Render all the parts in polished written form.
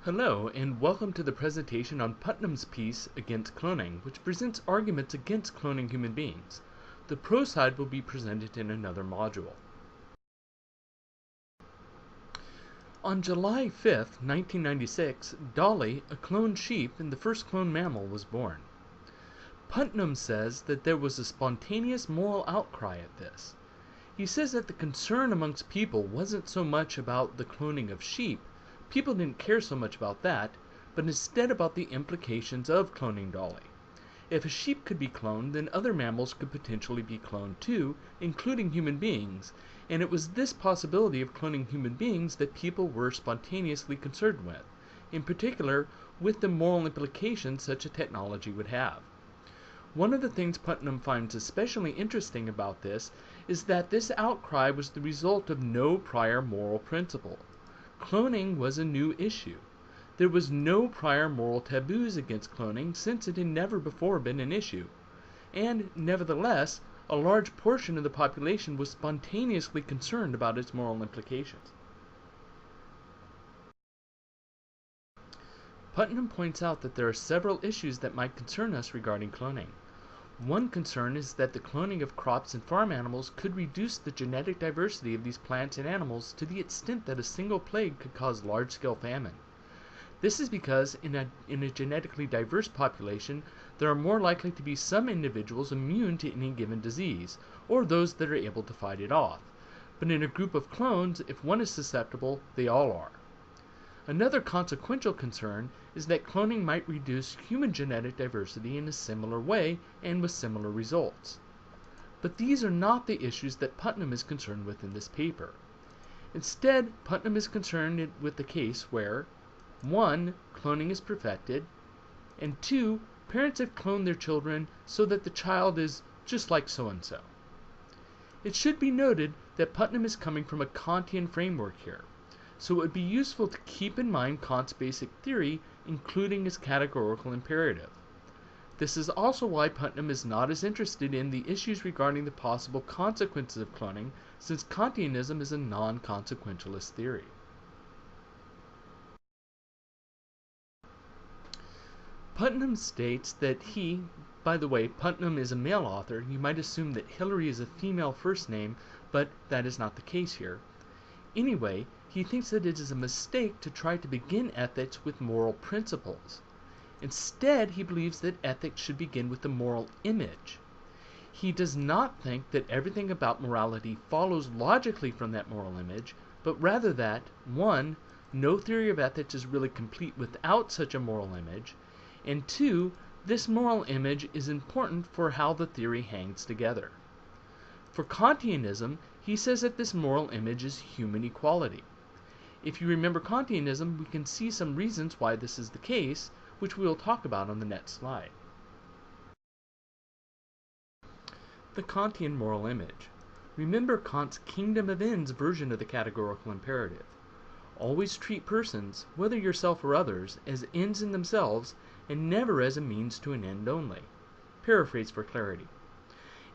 Hello, and welcome to the presentation on Putnam's piece Against Cloning, which presents arguments against cloning human beings. The prose side will be presented in another module. On July 5, 1996, Dolly, a cloned sheep and the first cloned mammal, was born. Putnam says that there was a spontaneous moral outcry at this. He says that the concern amongst people wasn't so much about the cloning of sheep. People didn't care so much about that, but instead about the implications of cloning Dolly. If a sheep could be cloned, then other mammals could potentially be cloned too, including human beings, and it was this possibility of cloning human beings that people were spontaneously concerned with, in particular with the moral implications such a technology would have. One of the things Putnam finds especially interesting about this is that this outcry was the result of no prior moral principle. Cloning was a new issue. There was no prior moral taboos against cloning since it had never before been an issue. And, nevertheless, a large portion of the population was spontaneously concerned about its moral implications. Putnam points out that there are several issues that might concern us regarding cloning. One concern is that the cloning of crops and farm animals could reduce the genetic diversity of these plants and animals to the extent that a single plague could cause large-scale famine. This is because in a genetically diverse population, there are more likely to be some individuals immune to any given disease, or those that are able to fight it off. But in a group of clones, if one is susceptible, they all are. Another consequential concern is that cloning might reduce human genetic diversity in a similar way and with similar results. But these are not the issues that Putnam is concerned with in this paper. Instead, Putnam is concerned with the case where 1. Cloning is perfected, and 2. Parents have cloned their children so that the child is just like so-and-so. It should be noted that Putnam is coming from a Kantian framework here, so it would be useful to keep in mind Kant's basic theory, including his categorical imperative. This is also why Putnam is not as interested in the issues regarding the possible consequences of cloning, since Kantianism is a non-consequentialist theory. Putnam states that by the way, Putnam is a male author. You might assume that Hillary is a female first name, but that is not the case here. Anyway, he thinks that it is a mistake to try to begin ethics with moral principles. Instead, he believes that ethics should begin with the moral image. He does not think that everything about morality follows logically from that moral image, but rather that, 1. No theory of ethics is really complete without such a moral image, and 2. This moral image is important for how the theory hangs together. For Kantianism, he says that this moral image is human equality. If you remember Kantianism, we can see some reasons why this is the case, which we will talk about on the next slide. The Kantian moral image. Remember Kant's kingdom of ends version of the categorical imperative. Always treat persons, whether yourself or others, as ends in themselves, and never as a means to an end only. Paraphrase for clarity.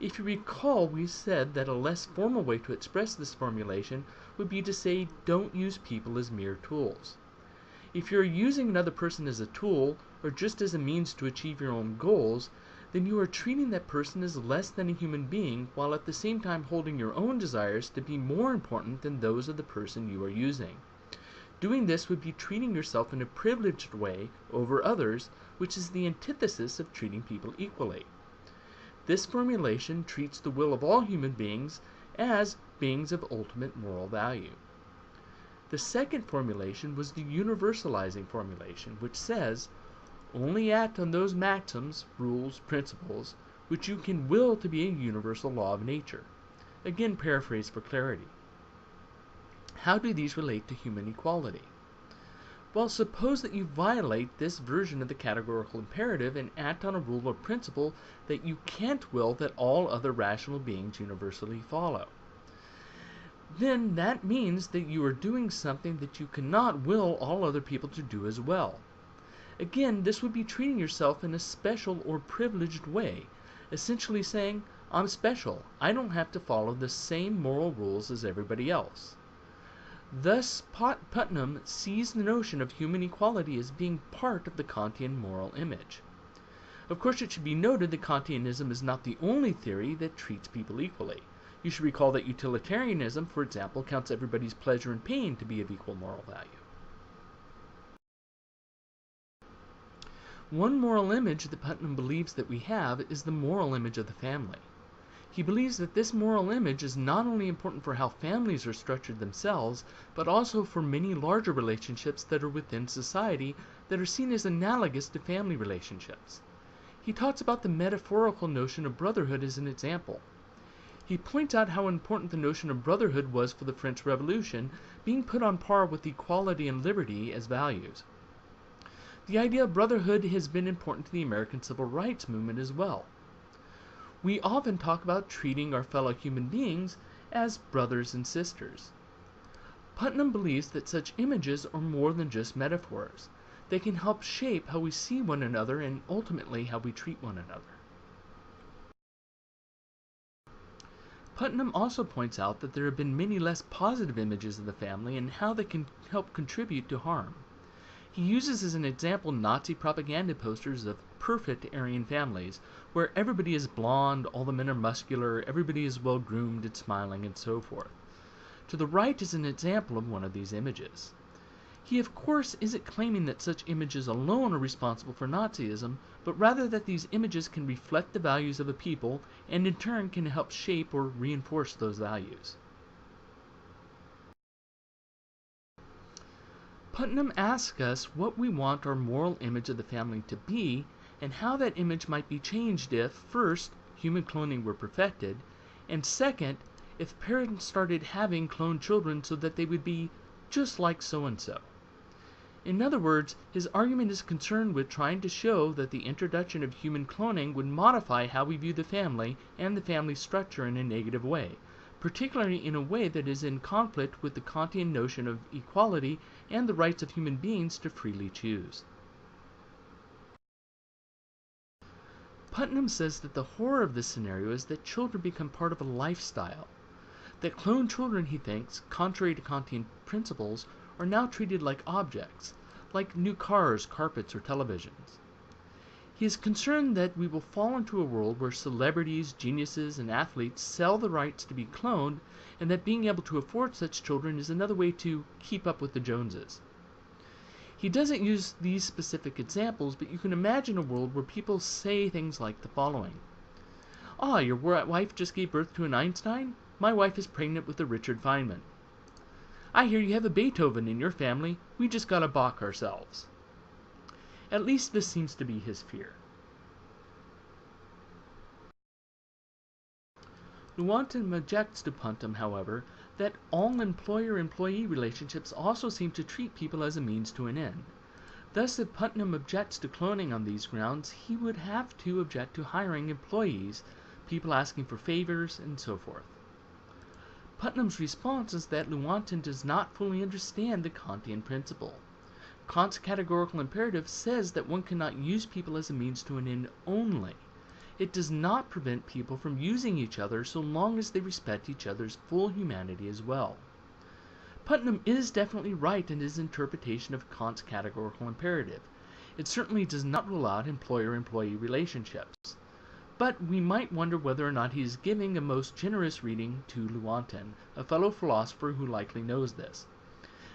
If you recall, we said that a less formal way to express this formulation would be to say, don't use people as mere tools. If you're using another person as a tool, or just as a means to achieve your own goals, then you are treating that person as less than a human being, while at the same time holding your own desires to be more important than those of the person you are using. Doing this would be treating yourself in a privileged way over others, which is the antithesis of treating people equally. This formulation treats the will of all human beings as beings of ultimate moral value. The second formulation was the universalizing formulation, which says, only act on those maxims, rules, principles, which you can will to be a universal law of nature. Again, paraphrase for clarity. How do these relate to human equality? Well, suppose that you violate this version of the categorical imperative and act on a rule or principle that you can't will that all other rational beings universally follow. Then that means that you are doing something that you cannot will all other people to do as well. Again, this would be treating yourself in a special or privileged way, essentially saying, I'm special. I don't have to follow the same moral rules as everybody else. Thus, Putnam sees the notion of human equality as being part of the Kantian moral image. Of course, it should be noted that Kantianism is not the only theory that treats people equally. You should recall that utilitarianism, for example, counts everybody's pleasure and pain to be of equal moral value. One moral image that Putnam believes that we have is the moral image of the family. He believes that this moral image is not only important for how families are structured themselves, but also for many larger relationships that are within society that are seen as analogous to family relationships. He talks about the metaphorical notion of brotherhood as an example. He points out how important the notion of brotherhood was for the French Revolution, being put on par with equality and liberty as values. The idea of brotherhood has been important to the American civil rights movement as well. We often talk about treating our fellow human beings as brothers and sisters. Putnam believes that such images are more than just metaphors. They can help shape how we see one another and ultimately how we treat one another. Putnam also points out that there have been many less positive images of the family and how they can help contribute to harm. He uses as an example Nazi propaganda posters of perfect Aryan families, where everybody is blonde, all the men are muscular, everybody is well groomed and smiling, and so forth. To the right is an example of one of these images. He of course isn't claiming that such images alone are responsible for Nazism, but rather that these images can reflect the values of a people and in turn can help shape or reinforce those values. Putnam asks us what we want our moral image of the family to be, and how that image might be changed if, first, human cloning were perfected, and second, if parents started having cloned children so that they would be just like so-and-so. In other words, his argument is concerned with trying to show that the introduction of human cloning would modify how we view the family and the family structure in a negative way, particularly in a way that is in conflict with the Kantian notion of equality and the rights of human beings to freely choose. Putnam says that the horror of this scenario is that children become part of a lifestyle. That cloned children, he thinks, contrary to Kantian principles, are now treated like objects, like new cars, carpets, or televisions. He is concerned that we will fall into a world where celebrities, geniuses, and athletes sell the rights to be cloned, and that being able to afford such children is another way to keep up with the Joneses. He doesn't use these specific examples, but you can imagine a world where people say things like the following. "Ah, your wife just gave birth to an Einstein? My wife is pregnant with a Richard Feynman. I hear you have a Beethoven in your family. We just got a Bach ourselves." At least this seems to be his fear. Lewontin objects to Putnam, however, that all employer-employee relationships also seem to treat people as a means to an end. Thus, if Putnam objects to cloning on these grounds, he would have to object to hiring employees, people asking for favors, and so forth. Putnam's response is that Lewontin does not fully understand the Kantian principle. Kant's categorical imperative says that one cannot use people as a means to an end only. It does not prevent people from using each other so long as they respect each other's full humanity as well. Putnam is definitely right in his interpretation of Kant's categorical imperative. It certainly does not rule out employer-employee relationships. But we might wonder whether or not he is giving a most generous reading to Lewontin, a fellow philosopher who likely knows this.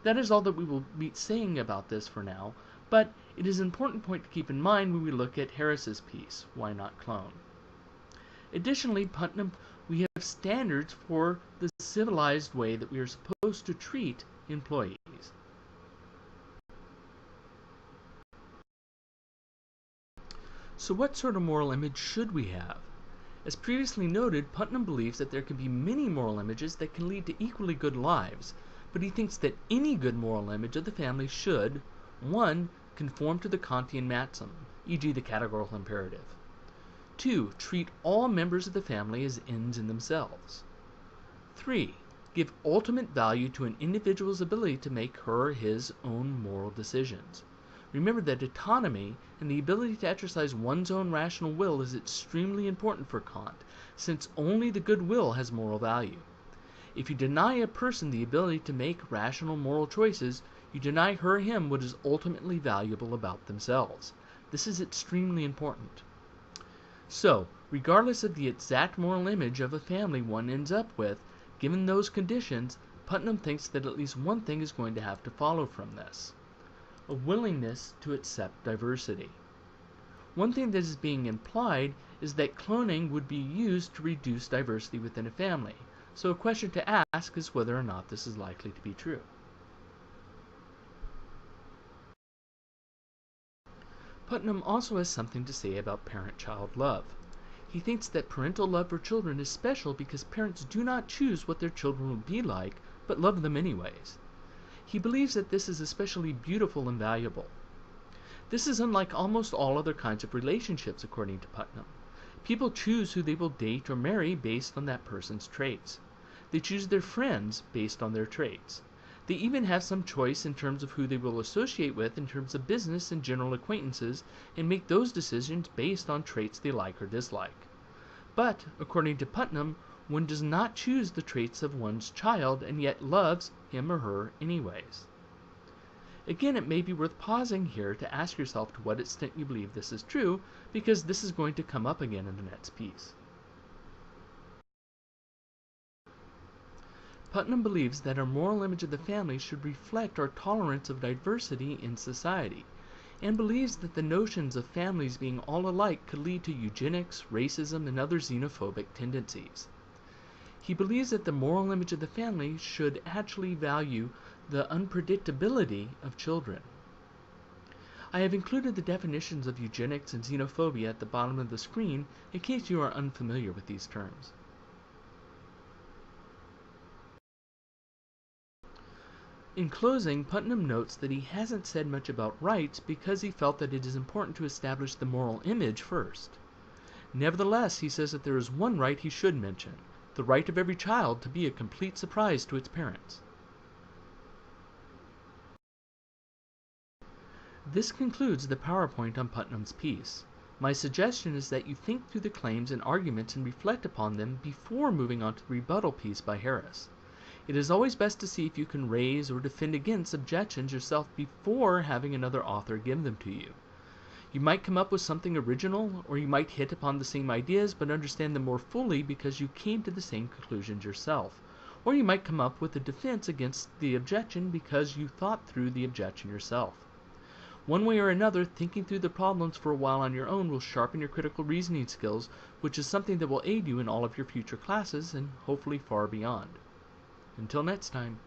That is all that we will be saying about this for now, but it is an important point to keep in mind when we look at Harris's piece, Why Not Clone? Additionally, Putnam, we have standards for the civilized way that we are supposed to treat employees. So what sort of moral image should we have? As previously noted, Putnam believes that there can be many moral images that can lead to equally good lives, but he thinks that any good moral image of the family should 1. Conform to the Kantian maxim, e.g. the categorical imperative. 2. Treat all members of the family as ends in themselves. 3. Give ultimate value to an individual's ability to make her or his own moral decisions. Remember that autonomy and the ability to exercise one's own rational will is extremely important for Kant, since only the good will has moral value. If you deny a person the ability to make rational moral choices, you deny her or him what is ultimately valuable about themselves. This is extremely important. So, regardless of the exact moral image of a family one ends up with, given those conditions, Putnam thinks that at least one thing is going to have to follow from this: a willingness to accept diversity. One thing that is being implied is that cloning would be used to reduce diversity within a family. So a question to ask is whether or not this is likely to be true. Putnam also has something to say about parent-child love. He thinks that parental love for children is special because parents do not choose what their children will be like, but love them anyways. He believes that this is especially beautiful and valuable. This is unlike almost all other kinds of relationships, according to Putnam. People choose who they will date or marry based on that person's traits. They choose their friends based on their traits. They even have some choice in terms of who they will associate with in terms of business and general acquaintances, and make those decisions based on traits they like or dislike. But, according to Putnam, one does not choose the traits of one's child and yet loves him or her anyways. Again, it may be worth pausing here to ask yourself to what extent you believe this is true, because this is going to come up again in the next piece. Putnam believes that our moral image of the family should reflect our tolerance of diversity in society, and believes that the notions of families being all alike could lead to eugenics, racism, and other xenophobic tendencies. He believes that the moral image of the family should actually value the unpredictability of children. I have included the definitions of eugenics and xenophobia at the bottom of the screen in case you are unfamiliar with these terms. In closing, Putnam notes that he hasn't said much about rights because he felt that it is important to establish the moral image first. Nevertheless, he says that there is one right he should mention: the right of every child to be a complete surprise to its parents. This concludes the PowerPoint on Putnam's piece. My suggestion is that you think through the claims and arguments and reflect upon them before moving on to the rebuttal piece by Harris. It is always best to see if you can raise or defend against objections yourself before having another author give them to you. You might come up with something original, or you might hit upon the same ideas but understand them more fully because you came to the same conclusions yourself. Or you might come up with a defense against the objection because you thought through the objection yourself. One way or another, thinking through the problems for a while on your own will sharpen your critical reasoning skills, which is something that will aid you in all of your future classes and hopefully far beyond. Until next time.